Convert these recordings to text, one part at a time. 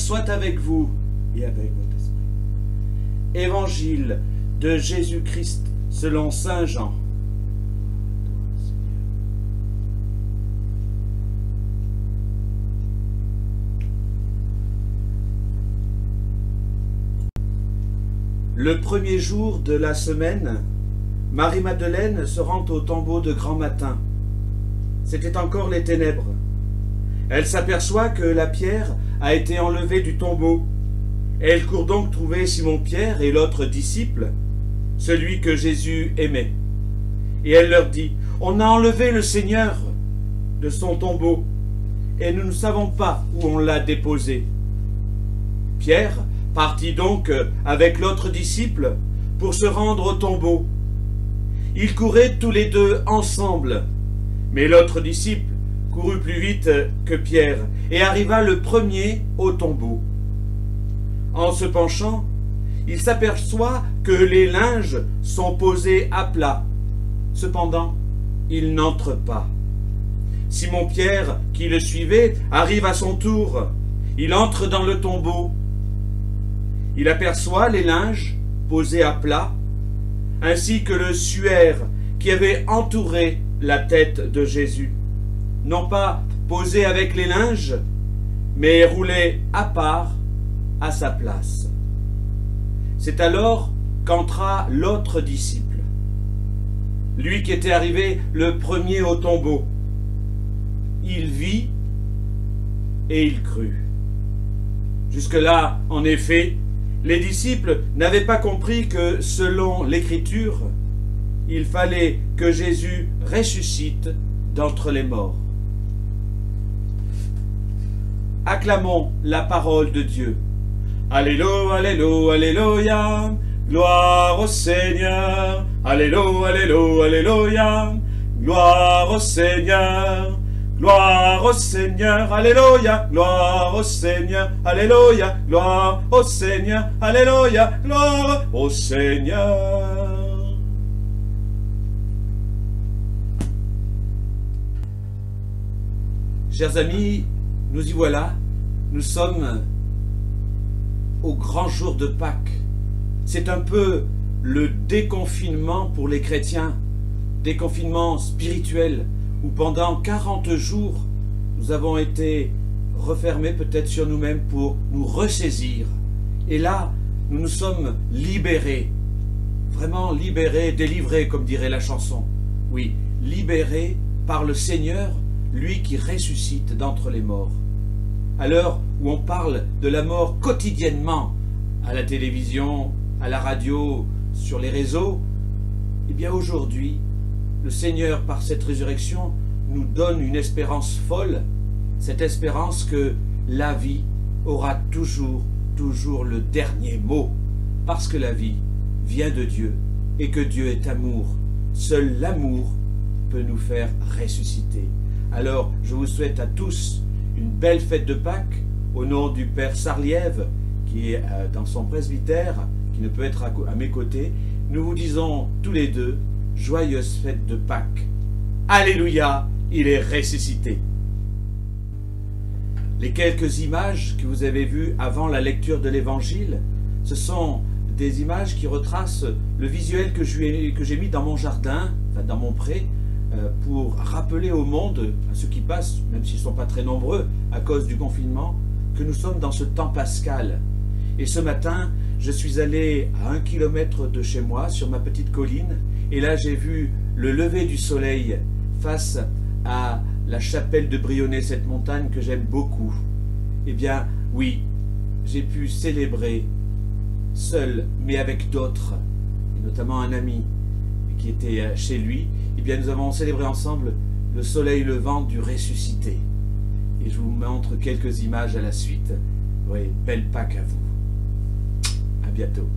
soit avec vous et avec votre esprit. Évangile de Jésus-Christ selon saint Jean. Le premier jour de la semaine, Marie-Madeleine se rend au tombeau de grand matin. C'était encore les ténèbres. Elle s'aperçoit que la pierre a été enlevée du tombeau. Elle court donc trouver Simon-Pierre et l'autre disciple, celui que Jésus aimait. Et elle leur dit, « On a enlevé le Seigneur de son tombeau, et nous ne savons pas où on l'a déposé. » Pierre partit donc avec l'autre disciple pour se rendre au tombeau. Ils couraient tous les deux ensemble, mais l'autre disciple courut plus vite que Pierre et arriva le premier au tombeau. En se penchant, il s'aperçoit que les linges sont posés à plat. Cependant, il n'entre pas. Simon-Pierre, qui le suivait, arrive à son tour. Il entre dans le tombeau. Il aperçoit les linges posés à plat, ainsi que le suaire qui avait entouré la tête de Jésus. Non pas posé avec les linges, mais roulé à part à sa place. C'est alors qu'entra l'autre disciple, lui qui était arrivé le premier au tombeau. Il vit et il crut. Jusque-là, en effet, les disciples n'avaient pas compris que, selon l'Écriture, il fallait que Jésus ressuscite d'entre les morts. Acclamons la parole de Dieu. Alléluia, alléluia, alléluia, gloire au Seigneur. Alléluia, alléluia, alléluia, gloire au Seigneur. Gloire au Seigneur, alléluia, gloire au Seigneur, alléluia, gloire au Seigneur, alléluia, gloire au Seigneur. Chers amis, nous y voilà, nous sommes au grand jour de Pâques. C'est un peu le déconfinement pour les chrétiens, déconfinement spirituel, où pendant 40 jours, nous avons été refermés peut-être sur nous-mêmes pour nous ressaisir. Et là, nous nous sommes libérés, vraiment libérés, délivrés, comme dirait la chanson. Oui, libérés par le Seigneur, lui qui ressuscite d'entre les morts. À l'heure où on parle de la mort quotidiennement, à la télévision, à la radio, sur les réseaux, eh bien aujourd'hui, le Seigneur, par cette résurrection, nous donne une espérance folle, cette espérance que la vie aura toujours le dernier mot, parce que la vie vient de Dieu et que Dieu est amour. Seul l'amour peut nous faire ressusciter. Alors, je vous souhaite à tous une belle fête de Pâques, au nom du Père Sarliève, qui est dans son presbytère, qui ne peut être à mes côtés. Nous vous disons tous les deux, joyeuse fête de Pâques. Alléluia, il est ressuscité. Les quelques images que vous avez vues avant la lecture de l'Évangile, ce sont des images qui retracent le visuel que j'ai mis dans mon jardin, enfin dans mon pré, pour rappeler au monde, à ceux qui passent, même s'ils ne sont pas très nombreux à cause du confinement, que nous sommes dans ce temps pascal. Et ce matin, je suis allé à 1 kilomètre de chez moi, sur ma petite colline, et là j'ai vu le lever du soleil face à la chapelle de Brionnais, cette montagne que j'aime beaucoup. Eh bien, oui, j'ai pu célébrer seul, mais avec d'autres, et notamment un ami qui était chez lui. Eh bien, nous avons célébré ensemble le soleil levant du ressuscité. Et je vous montre quelques images à la suite. Oui, belle Pâques à vous. À bientôt.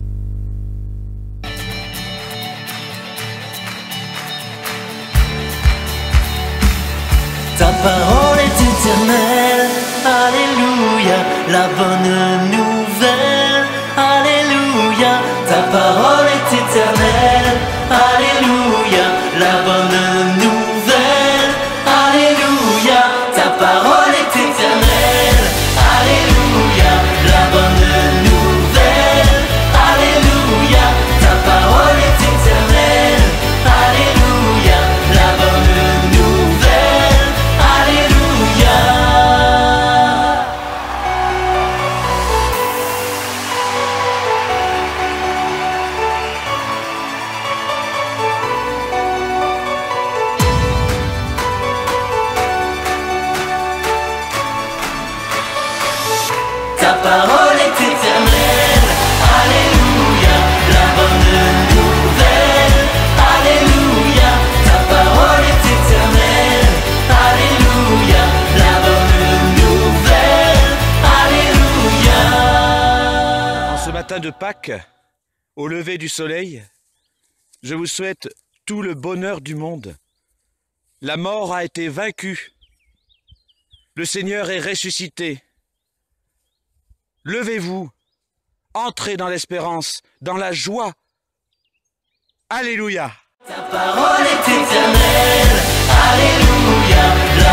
Ta parole est éternelle, alléluia, la bonne nouvelle, alléluia. Ta parole est éternelle, alléluia, la bonne nouvelle, alléluia. Ta parole est éternelle, alléluia. parole est éternelle. Alléluia, la bonne nouvelle. Alléluia, ta parole est éternelle. Alléluia, la bonne nouvelle. Alléluia. En ce matin de Pâques, au lever du soleil, je vous souhaite tout le bonheur du monde. La mort a été vaincue. Le Seigneur est ressuscité. Levez-vous, entrez dans l'espérance, dans la joie. Alléluia. Ta parole est éternelle. Alléluia.